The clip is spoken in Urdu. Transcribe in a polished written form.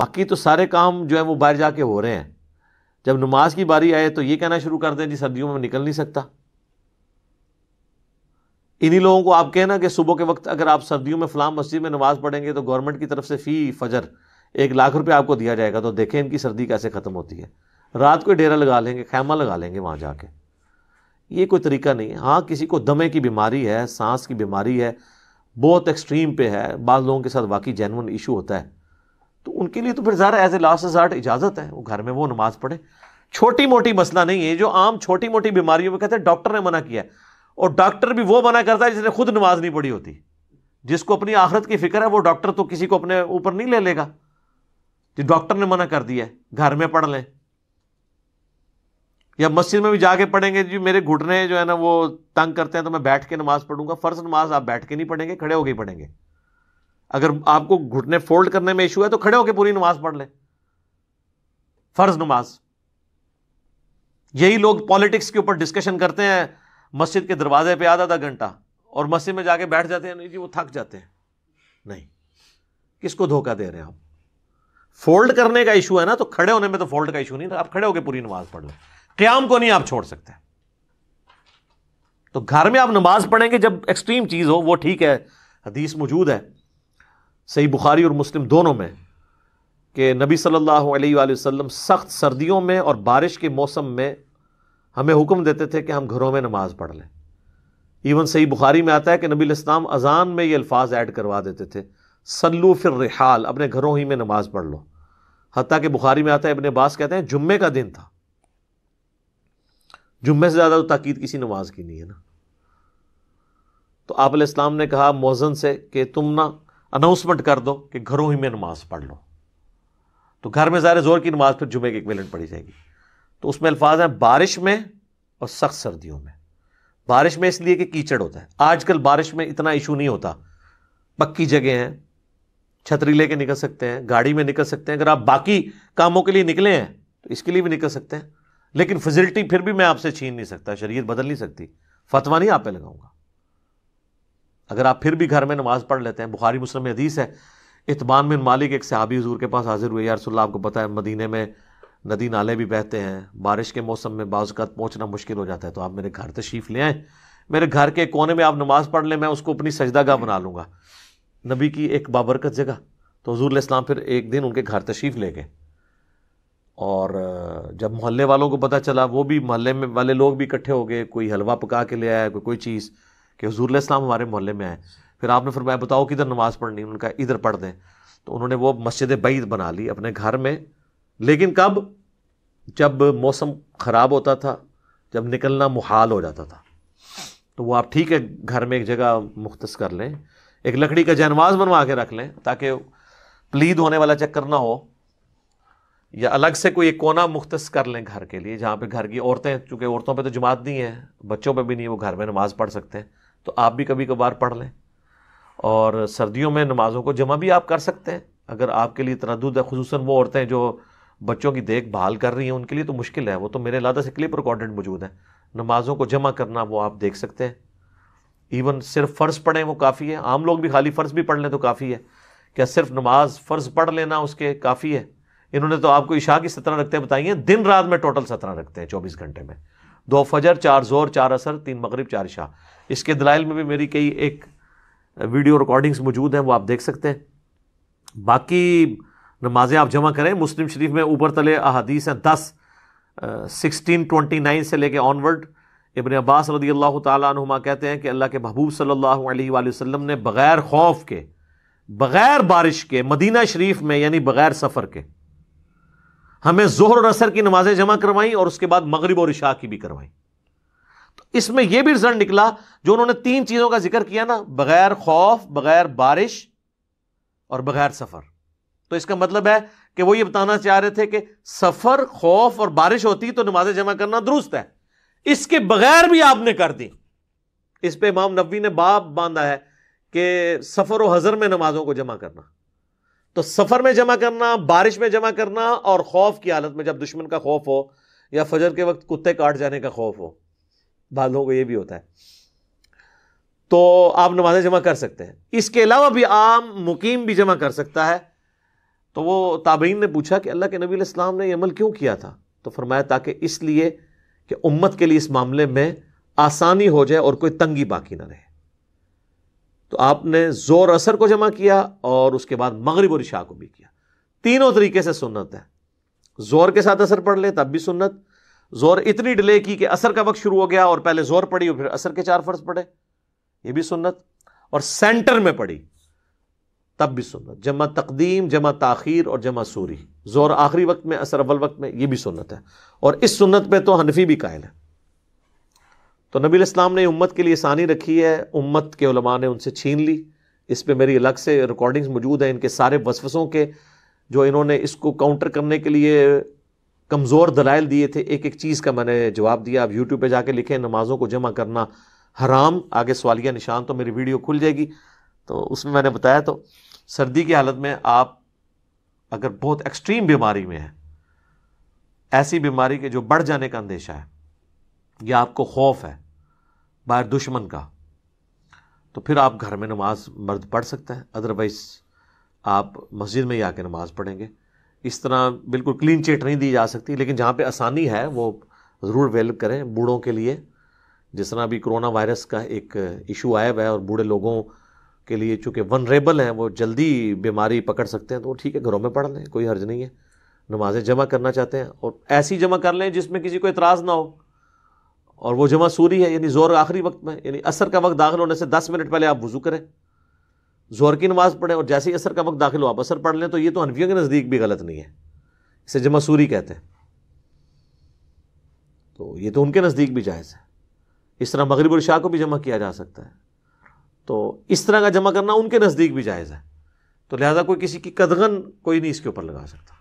باقی تو سارے کام جو ہے وہ باہر جا کے ہو رہے ہیں. جب نماز کی باری آئے تو یہ کہنا شروع کر دیں جی سردیوں میں نکل نہیں سکتا. انہی لوگوں کو آپ کہنا کہ صبح کے وقت اگر آپ سردیوں میں فلاں مسجد میں نماز پڑھیں گے تو گورنمنٹ کی طرف سے فی فجر 1,00,000 روپے آپ کو دیا جائے گا. تو دیکھیں ان کی سردی کیسے ختم ہوتی ہے. رات کو ڈیرا لگا لیں گے, خیمہ لگا لیں گے وہاں جا کے. یہ کوئی طریقہ نہیں ہے. ہاں کسی کو دمے کی بیماری ہے, سانس کی بیماری ہے, بہت ایکسٹریم پہ ہے, بعض لوگوں کے ساتھ واقعی جینون ایشو ہوتا ہے, تو ان کے لیے تو پھر ظاہر ایز اے لاسٹ ریزارٹ اجازت ہے وہ گھر میں وہ نماز پڑھے. چھوٹی موٹی مسئلہ نہیں ہے. جو عام چھوٹی موٹی بیماریوں میں کہتے ہیں ڈاکٹر نے منع کیا ہے, اور ڈاکٹر بھی وہ منع کرتا ہے جس نے خود نماز نہیں پڑھی ہوتی. جس کو اپنی آخرت کی فکر ہے وہ ڈاکٹر تو کسی کو اپنے اوپر نہیں لے لے گا. جو ڈاکٹر نے منع کر دیا ہے گھر میں پڑھ لیں, یا مسجد میں بھی جا کے پڑھیں گے جی میرے گھٹنے جو ہے نا وہ تنگ کرتے ہیں تو میں بیٹھ کے نماز پڑھوں گا. فرض نماز آپ بیٹھ کے نہیں پڑھیں گے, کھڑے ہو کے پڑھیں گے. اگر آپ کو گھٹنے فولڈ کرنے میں ایشو ہے تو کھڑے ہو کے پوری نماز پڑھ لیں, فرض نماز. یہی لوگ پالیٹکس کے اوپر ڈسکشن کرتے ہیں مسجد کے دروازے پہ آدھا گھنٹہ, اور مسجد میں جا کے بیٹھ جاتے ہیں. نہیں جی وہ تھک جاتے ہیں. نہیں, کس کو دھوکہ دے رہے ہیں آپ؟ فولڈ کرنے کا ایشو ہے نا, تو کھڑے ہونے میں تو فولڈ کا ایشو نہیں. آپ کھڑے ہو کے پوری نماز پڑھ لیں. قیام کو نہیں آپ چھوڑ سکتے. تو گھر میں آپ نماز پڑھیں گے جب ایکسٹریم چیز ہو وہ ٹھیک ہے. حدیث موجود ہے صحیح بخاری اور مسلم دونوں میں کہ نبی صلی اللہ علیہ وآلہ وسلم سخت سردیوں میں اور بارش کے موسم میں ہمیں حکم دیتے تھے کہ ہم گھروں میں نماز پڑھ لیں. ایون صحیح بخاری میں آتا ہے کہ نبی علیہ السلام اذان میں یہ الفاظ ایڈ کروا دیتے تھے, صلو فی الرحال, اپنے گھروں ہی میں نماز پڑھ لو. حتیٰ کہ بخاری میں آتا ہے ابن عباس کہتے ہیں جمعے کا دن تھا. جمعے سے زیادہ تو تاکید کسی نماز کی نہیں ہے نا. تو آپ علیہ السلام نے کہا مؤذن سے کہ تم نا اناؤنسمنٹ کر دو کہ گھروں ہی میں نماز پڑھ لو. تو گھر میں ظاہر زور کی نماز پھر جمعے کے ایکویلنٹ پڑھی جائے گی. تو اس میں الفاظ ہیں بارش میں اور سخت سردیوں میں. بارش میں اس لیے کہ کیچڑ ہوتا ہے. آج کل بارش میں اتنا ایشو نہیں ہوتا, پکی جگہ ہیں, چھتری لے کے نکل سکتے ہیں, گاڑی میں نکل سکتے ہیں. اگر آپ باقی کاموں کے لیے نکلے ہیں تو اس کے لیے بھی نکل سکتے ہیں. لیکن فیسلٹی پھر بھی میں آپ سے چھین نہیں سکتا, شریعت بدل نہیں سکتی, فتویٰ نہیں آپ پہ لگاؤں گا. اگر آپ پھر بھی گھر میں نماز پڑھ لیتے ہیں, بخاری مسلم میں حدیث ہے, اتبان بن مالک ایک صحابی حضور کے پاس حاضر ہوئے, یا رسول اللہ آپ کو پتہ ہے مدینے میں ندی نالے بھی بہتے ہیں, بارش کے موسم میں بعض اوقات پہنچنا مشکل ہو جاتا ہے, تو آپ میرے گھر تشریف لے آئیں, میرے گھر کے کونے میں آپ نماز پڑھ لیں, میں اس کو اپنی سجدہ گاہ بنا لوں گا, نبی کی ایک بابرکت جگہ. تو حضور علیہ السلام پھر ایک دن ان کے گھر تشریف لے گئے, اور جب محلے والوں کو پتہ چلا, وہ بھی محلے میں والے لوگ بھی اکٹھے ہو گئے, کوئی حلوہ پکا کے لے آیا, کوئی چیز, کہ حضور علیہ السلام ہمارے محلے میں آئے. پھر آپ نے فرمایا بتاؤ کدھر نماز پڑھنی؟ ان کا ادھر پڑھ دیں. تو انہوں نے وہ مسجد بعید بنا لی اپنے گھر میں. لیکن کب؟ جب موسم خراب ہوتا تھا, جب نکلنا محال ہو جاتا تھا, تو وہ آپ ٹھیک ہے گھر میں ایک جگہ مختص کر لیں, ایک لکڑی کا جانواز بنوا کے رکھ لیں تاکہ پلید ہونے والا چکر نہ ہو, یا الگ سے کوئی ایک کونا مختص کر لیں گھر کے لیے جہاں پہ گھر کی عورتیں, چونکہ عورتوں پہ تو جماعت نہیں ہے, بچوں پہ بھی نہیں, وہ گھر میں نماز پڑھ سکتے ہیں, تو آپ بھی کبھی کبھار پڑھ لیں. اور سردیوں میں نمازوں کو جمع بھی آپ کر سکتے ہیں اگر آپ کے لیے تردد ہے, خصوصاً وہ عورتیں جو بچوں کی دیکھ بھال کر رہی ہیں, ان کے لیے تو مشکل ہے, وہ تو میرے علیحدہ سے کلپ ریکارڈڈ موجود ہیں, نمازوں کو جمع کرنا وہ آپ دیکھ سکتے ہیں. ایون صرف فرض پڑھیں وہ کافی ہے, عام لوگ بھی خالی فرض بھی پڑھ لیں تو کافی ہے. کیا صرف نماز فرض پڑھ لینا اس کے کافی ہے؟ انہوں نے تو آپ کو عشاء کی 17 رکعتیں بتائی ہیں, دن رات میں ٹوٹل 17 رکھتے ہیں 24 گھنٹے میں, 2 فجر 4 ظہر 4 عصر 3 مغرب 4 عشاء. اس کے دلائل میں بھی میری کئی ایک ویڈیو ریکارڈنگز موجود ہیں, وہ آپ دیکھ سکتے ہیں. باقی نمازیں آپ جمع کریں. مسلم شریف میں اوپر تلے احادیث ہیں 10 1629 سے لے کے آنورڈ. ابن عباس رضی اللہ تعالیٰ عنہما کہتے ہیں کہ اللہ کے محبوب صلی اللہ علیہ وآلہ وسلم نے بغیر خوف کے, بغیر بارش کے, مدینہ شریف میں یعنی بغیر سفر کے ہمیں ظہر اور عصر کی نمازیں جمع کروائیں, اور اس کے بعد مغرب اور عشاء کی بھی کروائیں. تو اس میں یہ بھی رزلٹ نکلا جو انہوں نے 3 چیزوں کا ذکر کیا نا, بغیر خوف, بغیر بارش اور بغیر سفر. تو اس کا مطلب ہے کہ وہ یہ بتانا چاہ رہے تھے کہ سفر, خوف اور بارش ہوتی تو نمازیں جمع کرنا درست ہے, اس کے بغیر بھی آپ نے کر دی. اس پہ امام نووی نے باب باندھا ہے کہ سفر و حضر میں نمازوں کو جمع کرنا. تو سفر میں جمع کرنا, بارش میں جمع کرنا, اور خوف کی حالت میں جب دشمن کا خوف ہو, یا فجر کے وقت کتے کاٹ جانے کا خوف ہو, بعض لوگوں کو یہ بھی ہوتا ہے, تو آپ نمازیں جمع کر سکتے ہیں. اس کے علاوہ بھی عام مقیم بھی جمع کر سکتا ہے. تو وہ تابعین نے پوچھا کہ اللہ کے نبی علیہ السلام نے یہ عمل کیوں کیا تھا؟ تو فرمایا تاکہ اس لیے کہ امت کے لیے اس معاملے میں آسانی ہو جائے اور کوئی تنگی باقی نہ رہے. تو آپ نے زور اثر کو جمع کیا اور اس کے بعد مغرب اور عشاء کو بھی کیا. تینوں طریقے سے سنت ہے. زور کے ساتھ اثر پڑھ لے تب بھی سنت، زور اتنی ڈیلے کی کہ اثر کا وقت شروع ہو گیا اور پہلے زور پڑھی اور پھر اثر کے 4 فرض پڑھے، یہ بھی سنت، اور سینٹر میں پڑھی تب بھی سنت. جمع تقدیم، جمع تاخیر اور جمع سوری، زور آخری وقت میں، اثر اول وقت میں، یہ بھی سنت ہے. اور اس سنت پہ تو حنفی بھی قائل ہے. تو نبی علیہ السلام نے امت کے لیے آسانی رکھی ہے، امت کے علماء نے ان سے چھین لی. اس پہ میری الگ سے ریکارڈنگز موجود ہیں ان کے سارے وسوسوں کے، جو انہوں نے اس کو کاؤنٹر کرنے کے لیے کمزور دلائل دیے تھے. ایک ایک چیز کا میں نے جواب دیا. آپ یوٹیوب پہ جا کے لکھیں نمازوں کو جمع کرنا حرام، آگے سوالیہ نشان، تو میری ویڈیو کھل جائے گی. تو اس میں نے بتایا. تو سردی کی حالت میں آپ اگر بہت ایکسٹریم بیماری میں ہیں، ایسی بیماری کے جو بڑھ جانے کا اندیشہ ہے یا آپ کو خوف ہے باہر دشمن کا، تو پھر آپ گھر میں نماز مرد پڑھ سکتا ہے. ادروائز آپ مسجد میں ہی آ کے نماز پڑھیں گے. اس طرح بالکل کلین چٹ نہیں دی جا سکتی، لیکن جہاں پہ آسانی ہے وہ ضرور ویل کریں. بوڑھوں کے لیے جس طرح ابھی کرونا وائرس کا ایک ایشو آیا ہوا ہے اور بوڑھے لوگوں کے لیے چونکہ ونریبل ہیں، وہ جلدی بیماری پکڑ سکتے ہیں، تو ٹھیک ہے گھروں میں پڑھ لیں، کوئی حرج نہیں ہے. نمازیں جمع کرنا چاہتے ہیں اور ایسی جمع کر لیں جس میں کسی کو اعتراض نہ ہو. اور وہ جمع سوری ہے، یعنی زور آخری وقت میں، یعنی عصر کا وقت داخل ہونے سے 10 منٹ پہلے آپ وضو کریں، زور کی نماز پڑھیں، اور جیسے ہی عصر کا وقت داخل ہو آپ عصر پڑھ لیں. تو یہ تو حنفیوں کے نزدیک بھی غلط نہیں ہے، اسے جمع سوری کہتے ہیں. تو یہ تو ان کے نزدیک بھی جائز ہے. اس طرح مغرب اور عشاء کو بھی جمع کیا جا سکتا ہے. تو اس طرح کا جمع کرنا ان کے نزدیک بھی جائز ہے. تو لہذا کوئی کسی کی قدغن کوئی نہیں اس کے اوپر لگا سکتا.